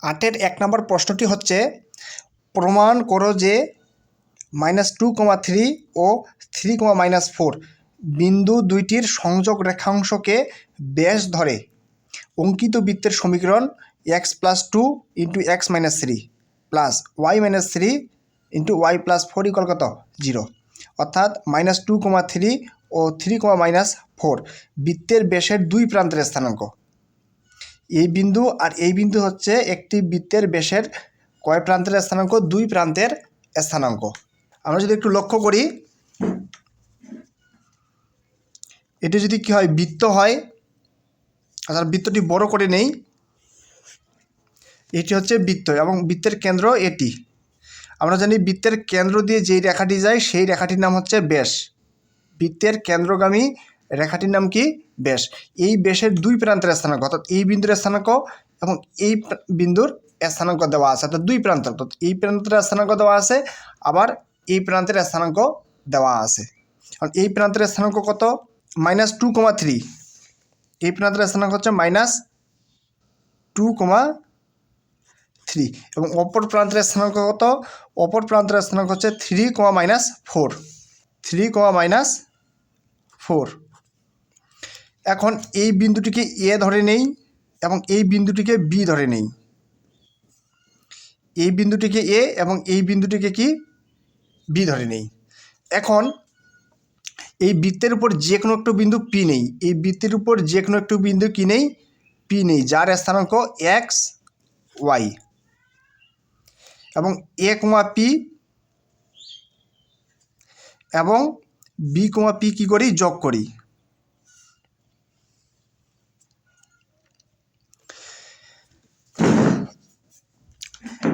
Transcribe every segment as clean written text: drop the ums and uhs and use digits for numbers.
8-এর 1 নম্বর প্রশ্নটি হচ্ছে, প্রমাণ করো যে -2,3 ও 3,-4 বিন্দু দুইটির সংযোগ রেখাংশকে ব্যাস ধরে অঙ্কিত বৃত্তের সমীকরণ x+2 × x-3 plus y-3 × y+4 = কত? 0। অর্থাৎ -2,3 ও 3,-4 বৃত্তের ব্যাসের দুই প্রান্তের স্থানাঙ্ক। এই বিন্দু আর এই বিন্দু হচ্ছে একটি বৃত্তের ব্যাসের কয় প্রান্তের স্থানাঙ্ক? দুই প্রান্তের স্থানাঙ্ক। আমরা যদি একটু লক্ষ্য করি, এটি যদি কি হয়, বৃত্ত হয়, আচ্ছা বৃত্তটি বড় করে নেই, এটি হচ্ছে বৃত্ত এবং বৃত্তের কেন্দ্র এটি। আমরা জানি বৃত্তের কেন্দ্র দিয়ে যেই রেখাটি যায় সেই রেখাটির নাম হচ্ছে ব্যাস। বৃত্তের কেন্দ্রগামী রেখাটির নাম কি? ব্যাস। এই ব্যাসের দুই প্রান্তের স্থানাঙ্ক, অর্থাৎ এই বিন্দুর স্থানাঙ্ক এবং এই বিন্দুর স্থানাঙ্ক দেওয়া আছে, অর্থাৎ দুই প্রান্ত, অর্থাৎ এই প্রান্তের স্থানাঙ্ক দেওয়া আছে, আবার এই প্রান্তের স্থানাঙ্ক দেওয়া আছে। কারণ এই প্রান্তের স্থানাঙ্ক কত? -2,3। এই প্রান্তের স্থানাঙ্ক হচ্ছে -2,3 এবং অপর প্রান্তের স্থানাঙ্ক কত? অপর প্রান্তের স্থানাঙ্ক হচ্ছে 3,-4। 3,-4। এখন এই বিন্দুটিকে এ ধরে নেই এবং এই বিন্দুটিকে বি ধরে নেই। এই বিন্দুটিকে এ এবং এই বিন্দুটিকে কি? বি ধরে নেই। এখন এই বৃত্তের উপর যে কোনো একটু বিন্দু পি নেই, এই বৃত্তের উপর যে কোনো একটু বিন্দু কি নেই? পি নেই, যার স্থানাঙ্ক এক্স ওয়াই, এবং এ কমা পি এবং বি কমা পি কী করি? যোগ করি।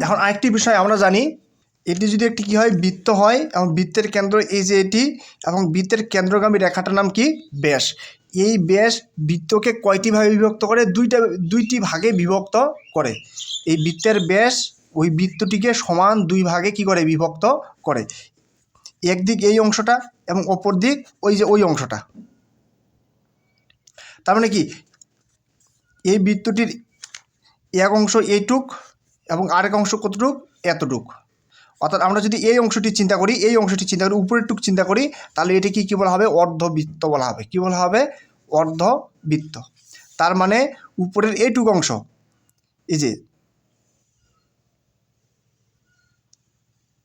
এখন আরেকটি বিষয় আমরা জানি, এটি যদি একটি কী হয়? বৃত্ত হয় এবং বৃত্তের কেন্দ্র এই যে এটি, এবং বৃত্তের কেন্দ্রগামী রেখাটার নাম কি? ব্যাস। এই ব্যাস বৃত্তকে কয়টি ভাগে বিভক্ত করে? দুইটি ভাগে বিভক্ত করে। এই বৃত্তের ব্যাস ওই বৃত্তটিকে সমান দুই ভাগে কি করে? বিভক্ত করে। একদিক এই অংশটা এবং অপর দিক ওই যে ওই অংশটা। তার মানে কি, এই বৃত্তটির এক অংশ এইটুক এবং আরেক অংশ কতটুক? এতটুক। অর্থাৎ আমরা যদি এই অংশটি চিন্তা করি, এই অংশটি চিন্তা করি, উপরের টুক চিন্তা করি, তাহলে এটি কী বলা হবে? অর্ধবৃত্ত বলা হবে। কী বলা হবে? অর্ধবৃত্ত। তার মানে উপরের এইটুক অংশ, এই যে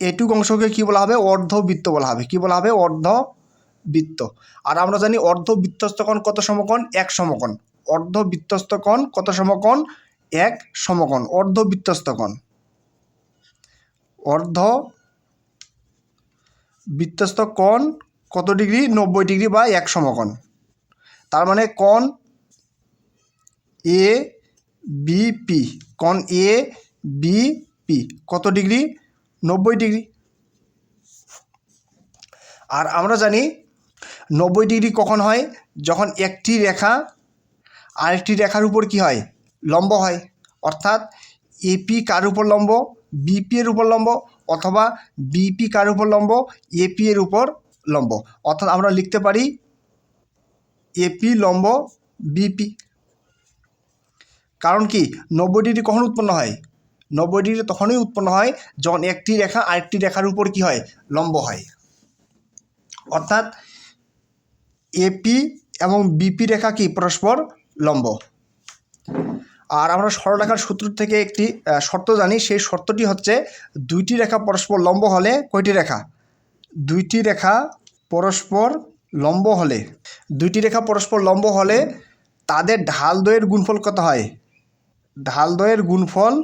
এইটুক অংশকে কী বলা হবে? অর্ধবৃত্ত বলা হবে। কী বলা হবে? অর্ধবৃত্ত। আর আমরা জানি অর্ধবৃত্তস্থ কোণ কত সমকোণ? এক সমকোণ। অর্ধবৃত্তস্থ কোণ কত সমকোণ? এক সমকোণ। অর্ধবৃত্তস্থ কোণ, অর্ধবৃত্তস্থ কোণ কত ডিগ্রি? 90 ডিগ্রি বা এক সমকোণ। তার মানে কোণ এ বি পি, কোণ এ বি পি কত ডিগ্রি? 90 ডিগ্রি। আর আমরা জানি 90 ডিগ্রি কখন হয়? যখন একটি রেখা আরেকটি রেখার উপর কি হয়? লম্ব হয়। অর্থাৎ এপি কার উপর লম্ব? বিপি এর উপর লম্ব, অথবা বিপি কার উপর লম্ব? এপি এর উপর লম্ব। অর্থাৎ আমরা লিখতে পারি এপি লম্ব বিপি। কারণ কি, 90 ডিগ্রি কখন উৎপন্ন হয়? 90 ডিগ্রি তখনই উৎপন্ন হয় যখন একটি রেখা আরেকটি রেখার উপর কি হয়? লম্ব হয়। অর্থাৎ এপি এবং বিপি রেখা কি? পরস্পর লম্ব। আর আমরা সরলরেখার সূত্র থেকে একটি শর্ত জানি, সেই শর্তটি হচ্ছে, দুইটি রেখা পরস্পর লম্ব হলে, কয়টি রেখা? দুইটি রেখা পরস্পর লম্ব হলে, দুইটি রেখা পরস্পর লম্ব হলে তাদের ঢাল দ্বয়ের গুণফল কত হয়? ঢাল দ্বয়ের গুণফল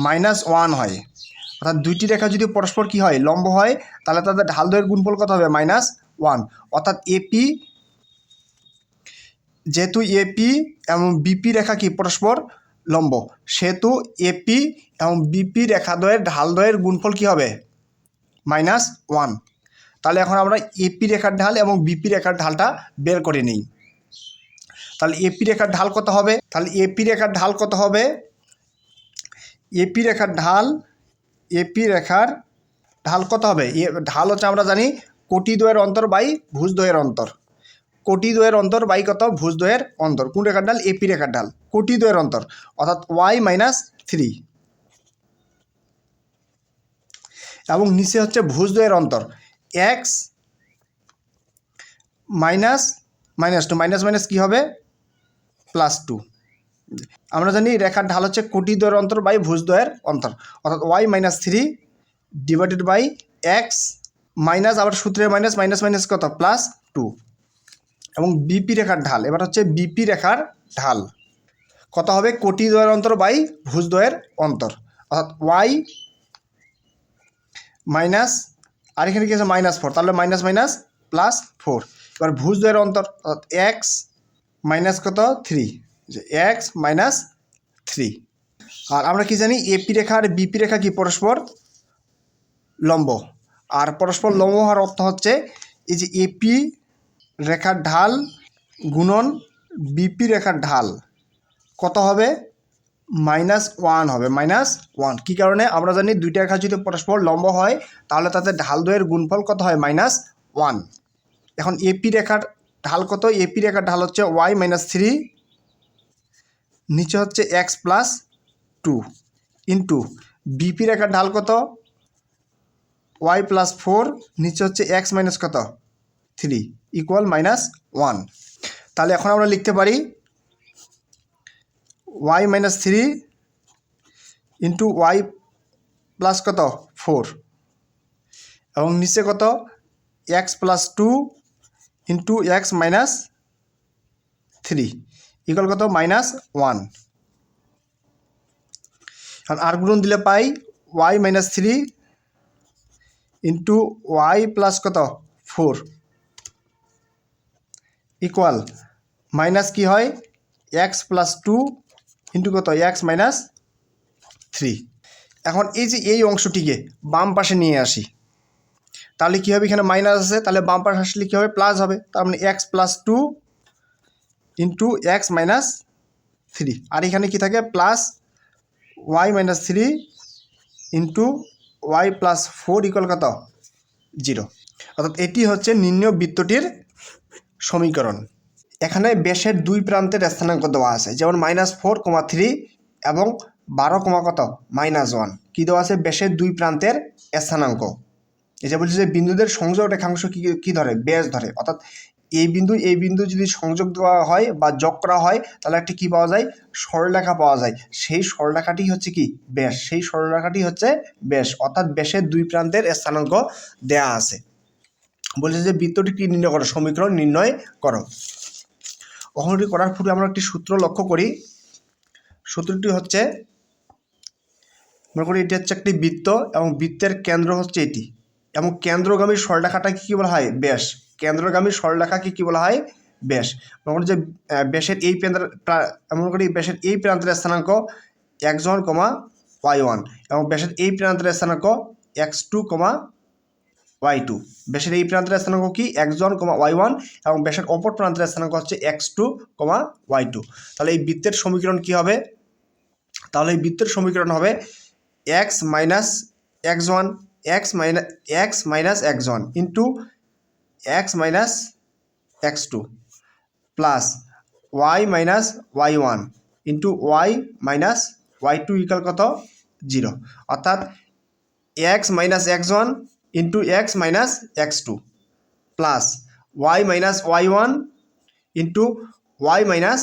-1 হয়। অর্থাৎ দুইটি রেখা যদি পরস্পর কি হয়? লম্ব হয়, তাহলে তাদের ঢাল দ্বয়ের গুণফল কত হবে? -1। অর্থাৎ এপি, যেহেতু এপি এবং বিপি রেখা কি? পরস্পর লম্ব, সেহেতু এপি এবং বিপি রেখা দ্বয়ের ঢাল দ্বয়ের গুণফল কি হবে? -1। তাহলে এখন আমরা এপি রেখার ঢাল এবং বিপি রেখার ঢালটা বের করে নিই। তাহলে এপি রেখার ঢাল কত হবে? তাহলে এপি রেখার ঢাল কত হবে? এপি রেখার ঢাল, এপি রেখার ঢাল কত হবে? ঢাল হচ্ছে আমরা জানি কোটি দ্বয়ের অন্তর বাই ভুজ দ্বয়ের অন্তর। কোটি দ্বয়ের অন্তর বাই কত ভুজ দ্বয়ের অন্তর। কোন রেখার ঢাল? এপি রেখার ঢাল, কোটি দ্বয়ের অন্তর অর্থাৎ ওয়াই মাইনাস 3 এবং নিচে হচ্ছে ভুজ দ্বয়ের অন্তর এক্স মাইনাস -2 মাইনাস মাইনাস কী হবে +2। আমরা জানি রেখার ঢাল হচ্ছে কোটি দ্বয়ের অন্তর বাই ভুজ দ্বয়ের অন্তর অর্থাৎ y minus 3 divided by x minus আবার সূত্রে মাইনাস মাইনাস মাইনাস কত +2 এবং বিপি রেখার ঢাল এবার হচ্ছে বিপি রেখার ঢাল কত হবে কোটি দ্বয়ের অন্তর বাই ভুজ দ্বয়ের অন্তর অর্থাৎ ওয়াই মাইনাস আর এখানে কি আছে -4 তাহলে মাইনাস মাইনাস +4 এবার ভুজ দ্বয়ের অন্তর অর্থাৎ এক্স মাইনাস কত 3 যে এক্স মাইনাস 3 আর আমরা কি জানি এপি রেখা আর বিপি রেখা কি পরস্পর লম্ব আর পরস্পর লম্ব হওয়ার অর্থ হচ্ছে এই যে এপি রেখার ঢাল গুণন বিপি রেখার ঢাল কত হবে -1 হবে -1 কী কারণে আমরা জানি দুইটা রেখা যদি পরস্পর লম্ব হয় তাহলে তাদের ঢাল দ্বয়ের গুণফল কত হয় -1। এখন এপি রেখার ঢাল কত এপি রেখার ঢাল হচ্ছে ওয়াই মাইনাস 3 নিচে হচ্ছে এক্স প্লাস 2 ইন্টু বিপি রেখার ঢাল কত ওয়াই প্লাস 4 নিচে হচ্ছে এক্স মাইনাস কত 3 ইকুয়াল -1। তাহলে এখন আমরা লিখতে পারি y minus 3 into y plus কত 4 এবং নিচে কত x plus 2 into x minus 3 equal কত -1। এখন আর গুণন দিলে পাই y minus 3 into y plus কত 4 ইকুয়াল মাইনাস কি হয় এক্স প্লাস 2 ইন্টু কত এক্স মাইনাস 3। এখন এই যে এই অংশটিকে বাম পাশে নিয়ে আসি তাহলে কী হবে এখানে মাইনাস আছে তাহলে বাম পাশে আসলে কী হবে প্লাস হবে তার মানে x plus 2 into x minus 3 আর এখানে কি থাকে plus y minus 3 into y plus 4 equal কত 0 অর্থাৎ এটি হচ্ছে নির্ণয় বৃত্তটির সমীকরণ। এখানে ব্যাসের দুই প্রান্তের স্থানাঙ্ক দেওয়া আছে যেমন -4,3 এবং 12, কত -1 কী দেওয়া আছে ব্যাসের দুই প্রান্তের স্থানাঙ্ক। এটা বলছে যে বিন্দুদের সংযোগ রেখাংশ কী ধরে ব্যাস ধরে অর্থাৎ এই বিন্দু যদি সংযোগ দেওয়া হয় বা যোগ করা হয় তাহলে একটি কী পাওয়া যায় সরলরেখা পাওয়া যায় সেই সরলরেখাটি হচ্ছে কি ব্যাস সেই সরলরেখাটি হচ্ছে ব্যাস অর্থাৎ ব্যাসের দুই প্রান্তের স্থানাঙ্ক দেয়া আছে। বলছে যে বৃত্তটি কি নির্ণয় করো সমীকরণ নির্ণয় করো। অঙ্কটি করার পূর্বে আমরা একটি সূত্র লক্ষ্য করি সূত্রটি হচ্ছে মনে করি এটি হচ্ছে একটি বৃত্ত এবং বৃত্তের কেন্দ্র হচ্ছে এটি এবং কেন্দ্রগামী সরলরেখাটাকে কী বলা হয় ব্যাস কেন্দ্রগামী সরলরেখাকে কী বলা হয় ব্যাস। মনে করি যে ব্যাসের এই মনে করি ব্যাসের এই প্রান্তের স্থানাঙ্ক x1, y1 এবং ব্যাসের এই প্রান্তের স্থানাঙ্ক x2, y2 ব্যাসের এই প্রান্তের স্থানাঙ্ক কি x1, y1 এবং ব্যাসের অপর প্রান্তের স্থানাঙ্ক হচ্ছে x2, y2। তাহলে এই বৃত্তের সমীকরণ কি হবে তাহলে এই বৃত্তের সমীকরণ হবে x minus x1 x minus x1 into x minus x2 plus y minus y1 into y minus y2 equal কত 0 অর্থাৎ x minus x1 into x minus x2 plus y minus y1 into y minus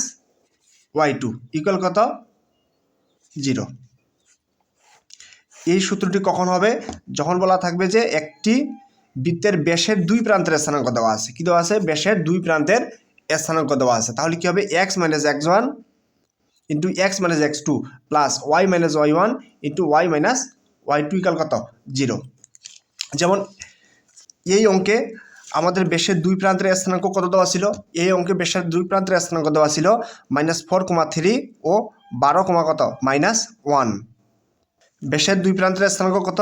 y2 equal কত 0। এই সূত্রটি কখন হবে যখন বলা থাকবে যে একটি বৃত্তের ব্যাসের দুই প্রান্তের স্থানাঙ্ক দেওয়া আছে কি দেওয়া আছে ব্যাসের দুই প্রান্তের স্থানাঙ্ক দেওয়া আছে তাহলে কি হবে x minus x1 into x minus x2 plus y minus y1 into y minus y2 equal কত 0। যেমন এই অঙ্কে আমাদের ব্যাসের দুই প্রান্তের স্থানাঙ্ক কত দেওয়া ছিল এই অঙ্কে ব্যাসের দুই প্রান্তের স্থানাঙ্ক দেওয়া ছিল -4,3 ও 12, কত -1। ব্যাসের দুই প্রান্তের স্থানাঙ্ক কত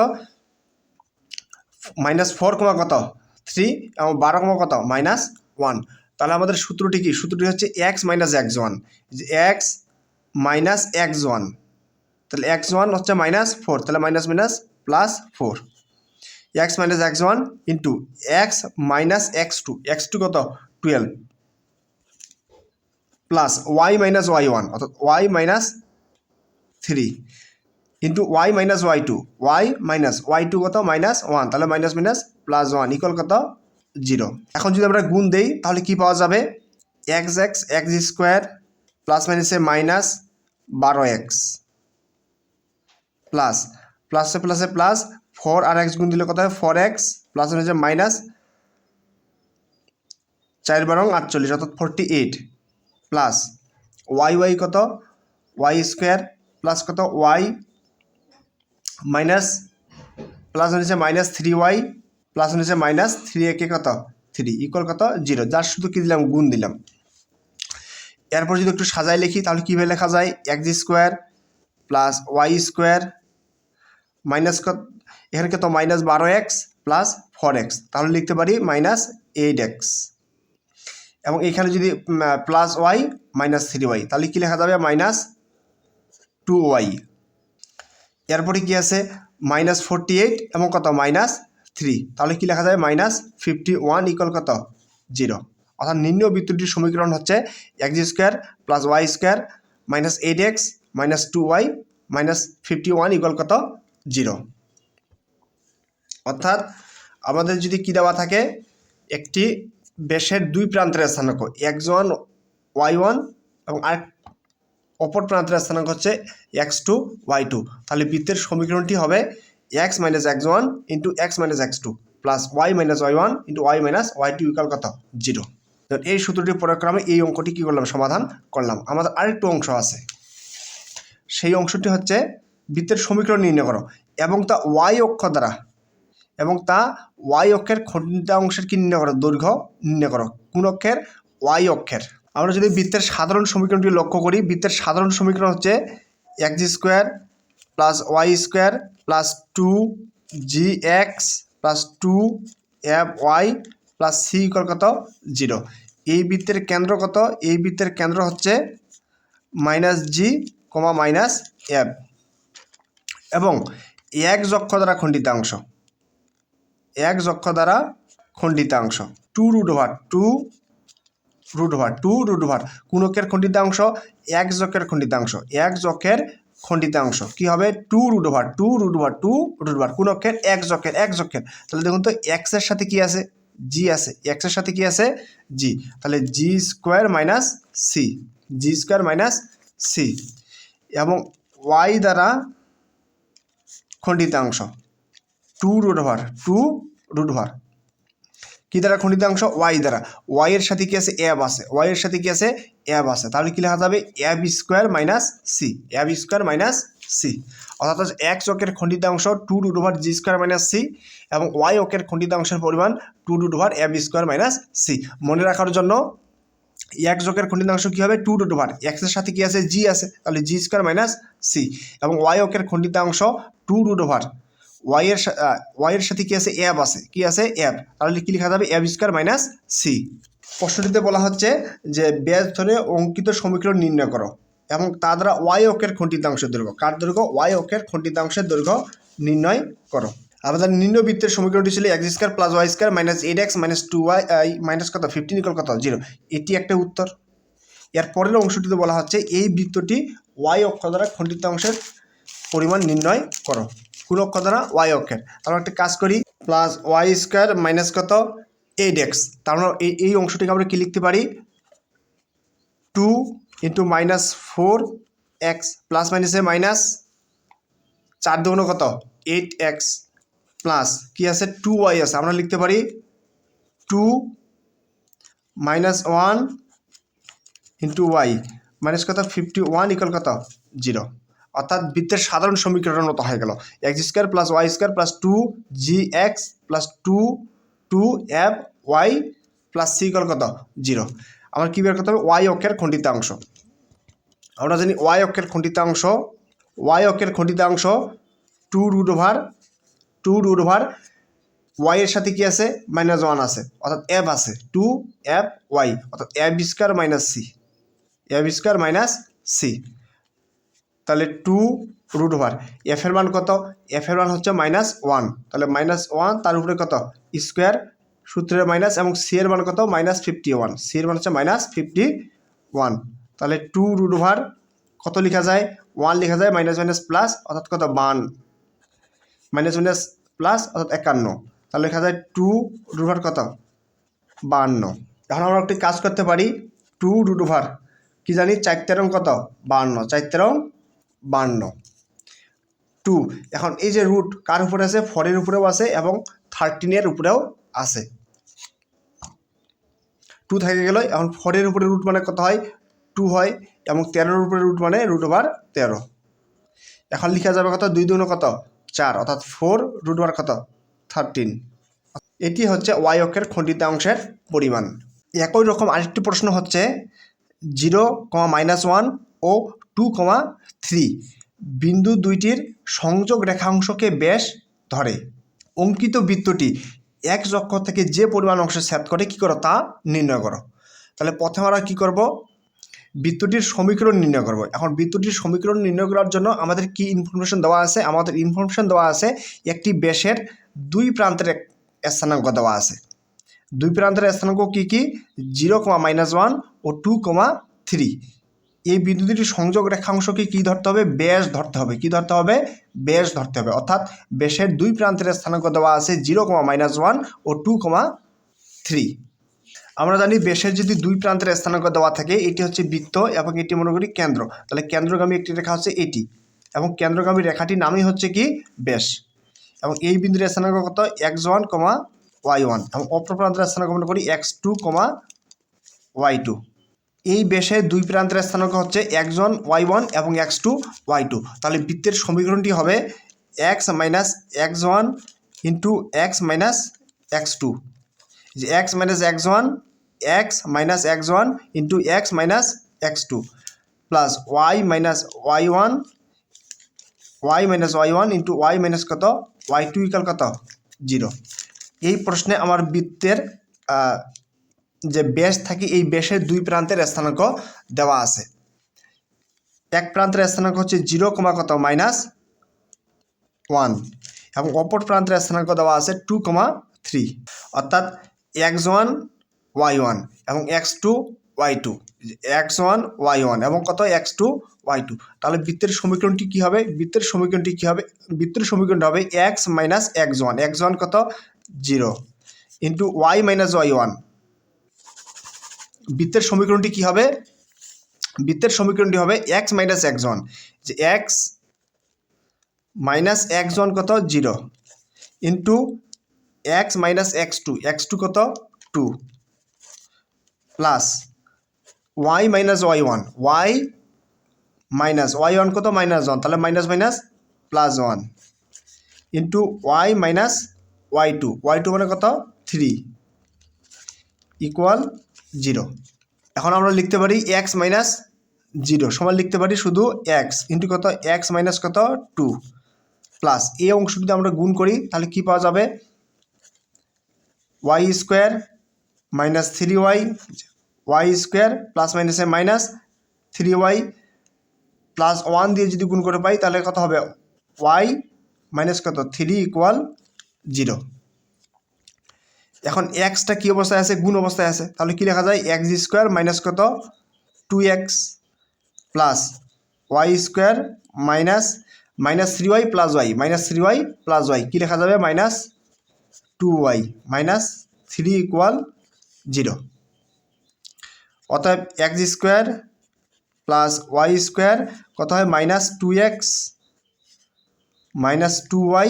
-4, কত 3 এবং 12, কত -1। তাহলে আমাদের সূত্রটি কি সূত্রটি হচ্ছে x minus x1 x minus x1 তাহলে x1 হচ্ছে -4 তাহলে minus minus +4 x minus x1 into x minus x2 কত 12 plus y minus y one অর্থাৎ y minus three into y minus y two y minus y two কত minus one, তাহলে minus minus plus one equal কত 0। এখন যদি আমরা গুণ দেই তাহলে কি পাওয়া যাবে, x x x square plus মাইনাসে মাইনাস 12x প্লাস প্লাসে প্লাসে প্লাস 4 আর এক্স গুণ দিলে কত হয় 4x প্লাস হচ্ছে মাইনাস 4 বারং 48 অর্থাৎ 48 প্লাস ওয়াই ওয়াই কত ওয়াই স্কোয়ার প্লাস কত ওয়াই মাইনাস প্লাস হচ্ছে মাইনাস 3y প্লাস হচ্ছে মাইনাস 3a কে কত 3 ইকুয়াল কত 0, যার শুধু কি দিলাম গুণ দিলাম। এরপর যদি একটু সাজায় লিখি তাহলে কীভাবে লেখা যায়, x square plus y square minus কত এখানে কত মাইনাস 12x প্লাস 4x, তাহলে লিখতে পারি মাইনাস 8x এবং এখানে যদি প্লাস ওয়াই মাইনাস 3y তাহলে কী লেখা যাবে মাইনাস 2y। এরপরে কি আছে মাইনাস 48 এবং কত মাইনাস 3, তাহলে কি লেখা যাবে মাইনাস 51 ইকুয়াল কত 0। অর্থাৎ নির্ণয় বৃত্তটির সমীকরণ হচ্ছে x square plus y square minus 8x minus 2y minus 51 equal কত 0। অর্থাৎ আমাদের যদি কি দেওয়া থাকে একটি বেশের দুই প্রান্তের স্থানাঙ্ক x1 y1 এবং আরেক অপর প্রান্তের স্থানাঙ্ক হচ্ছে x2 y2, তাহলে বৃত্তের সমীকরণটি হবে x minus x1 into x minus x2 plus y minus y one into y minus y two equal কত 0। এই সূত্রটি প্রয়োগ করে আমি এই অঙ্কটি কী করলাম সমাধান করলাম। আমাদের আরেকটু অংশ আছে, সেই অংশটি হচ্ছে বৃত্তের সমীকরণ নির্ণয় করো এবং তা ওয়াই অক্ষ দ্বারা এবং তা ওয়াই অক্ষের খণ্ডিত অংশের কি নির্ণয় করো দৈর্ঘ্য নির্ণয় করো কোন অক্ষের ওয়াই অক্ষের। আমরা যদি বৃত্তের সাধারণ সমীকরণটি লক্ষ্য করি, বৃত্তের সাধারণ সমীকরণ হচ্ছে x square plus y square plus 2gx plus 2fy plus c equal কত 0। এই বৃত্তের কেন্দ্র কত, এই বৃত্তের কেন্দ্র হচ্ছে মাইনাস জি কমা মাইনাস এফ এবং এক্স অক্ষ দ্বারা খণ্ডিতাংশ, এক্স অক্ষ দ্বারা খণ্ডিতাংশ 2 রুট ওভার কোন অক্ষের খণ্ডিতাংশ এক্স অক্ষের খণ্ডিতাংশ, এক্স অক্ষের খণ্ডিতাংশ কি হবে 2 রুট ওভার কোন অক্ষের এক্স অক্ষের। তাহলে দেখুন তো এক্স এর সাথে কি আছে জি আছে, এক্স এর সাথে কি আছে জি, তাহলে জি স্কোয়ার মাইনাস সি এবং ওয়াই দ্বারা খণ্ডিতাংশ 2 রুট ওভার কি দ্বারা খণ্ডিতাংশ ওয়াই দ্বারা, ওয়াই এর সাথে কি আছে অ্যাব আছে, ওয়াই এর সাথে কি আছে অ্যাব আছে, তাহলে কি লেখা যাবে অ্যাব স্কোয়ার মাইনাস সি। অর্থাৎ এক্স অক্ষের খণ্ডিতাংশ 2 root over G square minus C এবং ওয়াই অক্ষের খণ্ডিতাংশের পরিমাণ 2 রুট ওভার অ্যাব স্কোয়ার মাইনাস সি। মনে রাখার জন্য এক্স অক্ষের খণ্ডিতাংশ কী হবে 2 রুট ওভার এক্সের সাথে কি আছে জি আছে, তাহলে জি স্কোয়ার মাইনাস সি এবং ওয়াই অক্ষের খণ্ডিতাংশ 2 রুট ওভার ওয়াইয়ের সাথে কি আছে অ্যাব আছে, কি আছে অ্যাব, তাহলে কি লেখা যাবে অ্যাব স্কোয়ার মাইনাস সি। প্রশ্নটিতে বলা হচ্ছে যে ব্যাস ধরে অঙ্কিত সমীকরণ নির্ণয় করো এবং তা দ্বারা ওয়াই অক্ষের খণ্ডিতাংশের দৈর্ঘ্য, কার দৈর্ঘ্য ওয়াই অক্ষের খণ্ডিতাংশের দৈর্ঘ্য নির্ণয় করো। আমাদের নির্ণয় বৃত্তের সমীকরণটি ছিল x square plus y square minus 8x minus 2y minus কত 15 ইকুয়াল কত 0, এটি একটা উত্তর। এর পরের অংশটিতে বলা হচ্ছে এই বৃত্তটি ওয়াই অক্ষ দ্বারা খণ্ডিতাংশের পরিমাণ নির্ণয় করো কোন অক্ষ দ্বারা ওয়াই অক্ষের। আমরা একটা কাজ করি প্লাস ওয়াই স্কোয়ার মাইনাস কত 8x, তার মানে এই অংশটিকে আমরা কি লিখতে পারি 2 ইন্টু মাইনাস 4x প্লাস মাইনাসে মাইনাস 4 দুগুণ কত 8x প্লাস কি আছে 2y আছে, আমরা লিখতে পারি 2 মাইনাস 1 ইন্টু ওয়াই মাইনাস কত 51 ইকুয়াল কত 0। অর্থাৎ বৃত্তের সাধারণ সমীকরণের মতো হয়ে গেল x square plus y square plus 2gx plus 2f y plus c equal কত 0। আমার কী বের করতে হবে ওয়াই অক্ষের খণ্ডিতাংশ। আমরা জানি ওয়াই অক্ষের খণ্ডিতাংশ 2 রুট ওভার ওয়াই এর সাথে কি আছে মাইনাস 1 আছে অর্থাৎ এফ আছে 2f y অর্থাৎ এফ স্কোয়ার মাইনাস সি তাহলে 2 রুট ওভার এফ এর মান কত, এফ এর মান হচ্ছে মাইনাস 1, তাহলে মাইনাস 1 তার উপরে কত স্কোয়ার সূত্রের মাইনাস এবং সি এর মান কত মাইনাস 51, সি এর মান হচ্ছে মাইনাস 51 তাহলে 2 রুট ওভার কত লেখা যায় 1 লেখা যায় মাইনাস মাইনাস প্লাস অর্থাৎ কত 52 মাইনাস মাইনাস প্লাস অর্থাৎ 51 তাহলে লেখা যায় 2 রুট ওভার কত 52। এখন আমরা একটি কাজ করতে পারি 2 রুট ওভার কি জানি 4 তেরং কত 52 4 তেরং 52 2। এখন এই যে রুট কার উপরে আছে 4 এর উপরেও আছে এবং 13 এর উপরেও আছে 2 থেকে গেল। এখন 4 এর উপরে রুট মানে কত হয় 2 হয় এবং 13 এর উপরে রুট মানে রুট ওভার 13। এখন লেখা যাবে কত 2 2 কত 4 অর্থাৎ 4 রুট ওভার কত 13। এটি হচ্ছে ওয়াই অক্ষের খণ্ডিত অংশের পরিমাণ। একই রকম আরেকটি প্রশ্ন হচ্ছে 0,-1 ও 2,3 বিন্দু দুইটির সংযোগ রেখাংশকে ব্যাস ধরে অঙ্কিত বৃত্তটি এক অক্ষ থেকে যে পরিমাণ অংশ ছেদ করে কী করো তা নির্ণয় করো। তাহলে প্রথমে আমরা কী করব বৃত্তটির সমীকরণ নির্ণয় করব। এখন বৃত্তটির সমীকরণ নির্ণয় করার জন্য আমাদের কি ইনফরমেশন দেওয়া আছে আমাদের ইনফরমেশন দেওয়া আছে একটি ব্যাসের দুই প্রান্তের স্থানাঙ্ক দেওয়া আছে। দুই প্রান্তের স্থানাঙ্ক কী কী 0,-1 ও 2,3। এই বিন্দু দুটির সংযোগ রেখাংশকে কী ধরতে হবে ব্যাস ধরতে হবে। কী ধরতে হবে ব্যাস ধরতে হবে অর্থাৎ ব্যাসের দুই প্রান্তের স্থানাঙ্ক দেওয়া আছে 0,-1 ও 2,3। আমরা জানি ব্যাসের যদি দুই প্রান্তের স্থানাঙ্ক দেওয়া থাকে এটি হচ্ছে বৃত্ত এবং এটি মনে করি কেন্দ্র। তাহলে কেন্দ্রগামী একটি রেখা হচ্ছে এটি এবং কেন্দ্রগামী রেখাটির নামই হচ্ছে কি ব্যাস। এবং এই বিন্দুর স্থানাঙ্ক কত x1, y1 এবং অপর প্রান্তের স্থানাঙ্ক মনে করি x2, y2। এই ব্যাসের দুই প্রান্তের স্থানাঙ্ক হচ্ছে x1, y1 এবং x2, y2। তাহলে বৃত্তের সমীকরণটি হবে x minus x1 into x minus x2, যে x minus x1 x minus x1 into x minus x2 plus y minus y1 y minus y1 into y minus কত y2 equal কত 0। এই প্রশ্নে আমার বৃত্তের যে ব্যাস থাকে এই ব্যাসের দুই প্রান্তের স্থানাঙ্ক দেওয়া আছে। এক প্রান্তের স্থানাঙ্ক হচ্ছে 0, কত -1 এবং অপর প্রান্তের স্থানাঙ্ক দেওয়া আছে 2,3 অর্থাৎ x1 y1 এবং x2 y2 x1 y1 এবং কত x2 y2। তাহলে বৃত্তের সমীকরণটি কী হবে বৃত্তের সমীকরণটা হবে x মাইনাস x1 x1 কত 0 ইন্টু y মাইনাস y1। বৃত্তের সমীকরণটি কী হবে বৃত্তের সমীকরণটি হবে x মাইনাস x1, যে x মাইনাস x1 কত 0 ইন্টু x মাইনাস x2 কত 2 plus y minus y1 y minus y1 কত -1 তাহলে minus minus plus 1 into y minus y2 মানে কত 3 ইকুয়াল 0। এখন আমরা লিখতে পারি x মাইনাস 0 সমান লিখতে পারি শুধু x ইন্টু কত x মাইনাস কত 2 প্লাস এই অংশ যদি আমরা গুণ করি তাহলে কি পাওয়া যাবে y square minus 3y y square plus মাইনাসে মাইনাস 3y প্লাস 1 দিয়ে যদি গুণ করে পাই তাহলে কত হবে y মাইনাস কত 3 ইকুয়াল 0। এখন এক্সটা কী অবস্থায় আছে গুণ অবস্থায় আছে তাহলে কি লেখা যায় x স্কোয়ার মাইনাস কত 2x plus y square minus 3y plus y minus 3y plus y কী লেখা যাবে মাইনাস 2y মাইনাস 3 ইকুয়াল 0। অতএব x square plus y square কত হয় minus 2x minus 2y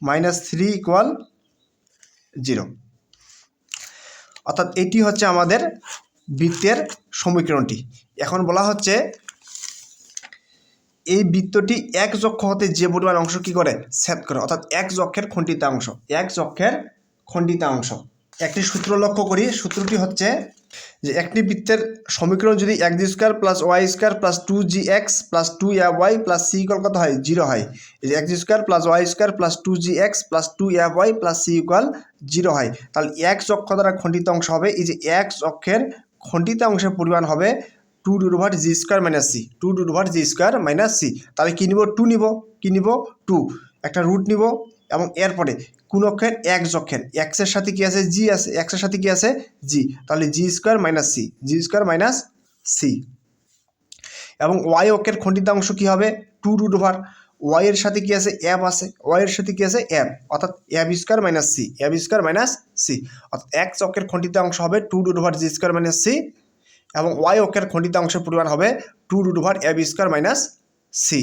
minus 3 equal 0। অর্থাৎ এটি হচ্ছে আমাদের বৃত্তের সমীকরণটি। এখন বলা হচ্ছে এই বৃত্তটি এক অক্ষ হতে যে পরিমাণ অংশ কী করে ছেদ করে অর্থাৎ এক অক্ষের খণ্ডিতাংশ। একটি সূত্র লক্ষ্য করি সূত্রটি হচ্ছে যে একটি বৃত্তের সমীকরণ যদি x square plus y square plus 2gx plus 2y plus c equal কত হয় 0 হয়, এই যে x square plus y square plus 2gx plus 2y plus c equal 0 হয়, তাহলে এক অক্ষ দ্বারা খণ্ডিত অংশ হবে এই যে এক অক্ষের খণ্ডিত অংশের পরিমাণ হবে 2√g square minus c 2√g square minus c। তাহলে কী নিব 2 নিব কী নিব 2 একটা রুট নিব এবং এরপরে কোন অক্ষের এক অক্ষের এক্সের সাথে কি আছে জি আছে এক্সের সাথে কি আছে জি, তাহলে জি স্কোয়ার মাইনাস সি এবং ওয়াই অক্ষের খণ্ডিতাংশ কী হবে 2√, ওয়াই এর সাথে কি আছে অ্যাব আছে, ওয়াই এর সাথে কি আছে অ্যাব, অর্থাৎ অ্যাব স্কোয়ার মাইনাস সি, অ্যাব স্কোয়ার মাইনাস সি, অর্থাৎ এক্স অক্ষের খণ্ডিতাংশ হবে 2√, জি স্কোয়ার মাইনাস সি, এবং ওয়াই অক্ষের খণ্ডিতাংশের পরিমাণ হবে 2√, অ্যাব স্কোয়ার মাইনাস সি।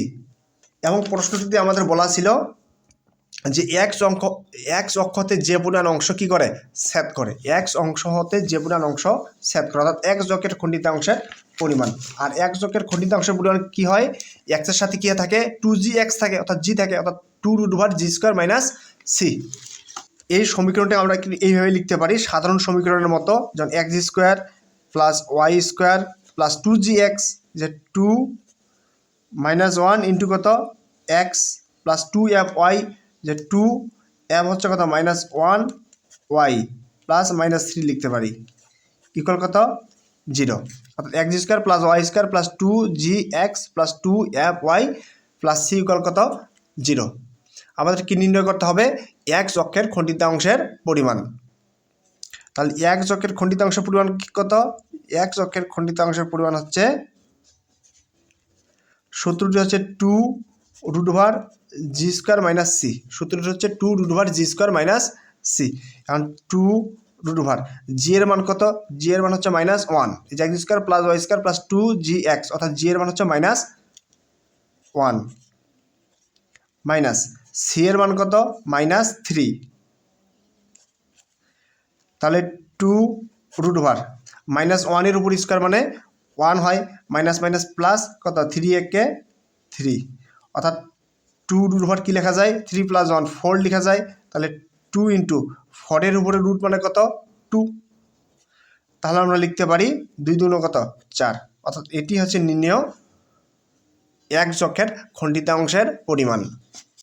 এবং প্রশ্নটিতে আমাদের বলা ছিল যে এক্স অক্ষ হতে যে পরিমাণ অংশ কি করে ছেদ করে, এক্স অংশ হতে যে পরিমাণ অংশ ছেদ করে, অর্থাৎ এক্স অক্ষের খণ্ডিতাংশের পরিমাণ। আর এক্স অক্ষের খণ্ডিতাংশের পরিমাণ কি হয়, এক্সের সাথে কি থাকে 2gx থাকে, অর্থাৎ জি থাকে, অর্থাৎ 2√, জি স্কোয়ার মাইনাস সি। এই সমীকরণটা আমরা এইভাবে লিখতে পারি সাধারণ সমীকরণের মতো, যেমন x square plus y square plus 2gx, যে 2 - 1 ইন্টু কত এক্স প্লাস 2f ওয়াই, যে 2f হচ্ছে কত -1 ওয়াই প্লাস -3 লিখতে পারি, ইকুয়াল কত 0, অর্থাৎ x square plus y square plus 2gx plus 2f y plus c equal কত 0। আমাদের কি নির্ণয় করতে হবে, এক্স অক্ষের খণ্ডিতাংশের পরিমাণ। তাহলে এক্স অক্ষের খণ্ডিতাংশের পরিমাণ কত, এক্স অক্ষের খণ্ডিতাংশের পরিমাণ হচ্ছে সূত্রটি হচ্ছে 2√, জি স্কোয়ার মাইনাস সি, সূত্রটি হচ্ছে 2√, জি স্কোয়ার মাইনাস সি। এখন 2√, জি এর মান কত, জি এর মান হচ্ছে -1, এই যে x square plus y square plus 2gx, অর্থাৎ জি এর মান হচ্ছে -1, মাইনাস সি এর মান কত -3, তাহলে 2√, -1 এর উপর স্কোয়ার মানে 1 হয়, মাইনাস মাইনাস প্লাস কত 3 একে 3, অর্থাৎ 2√, কি লেখা যায় 3 + 1 4 লেখা যায়, তাহলে 2 × 4 এর উপরে রুট মানে কত 2, তাহলে আমরা লিখতে পারি 2 × 2 কত 4, অর্থাৎ এটি হচ্ছে নির্ণেয় এক্স অক্ষের খণ্ডিতাংশের পরিমাণ।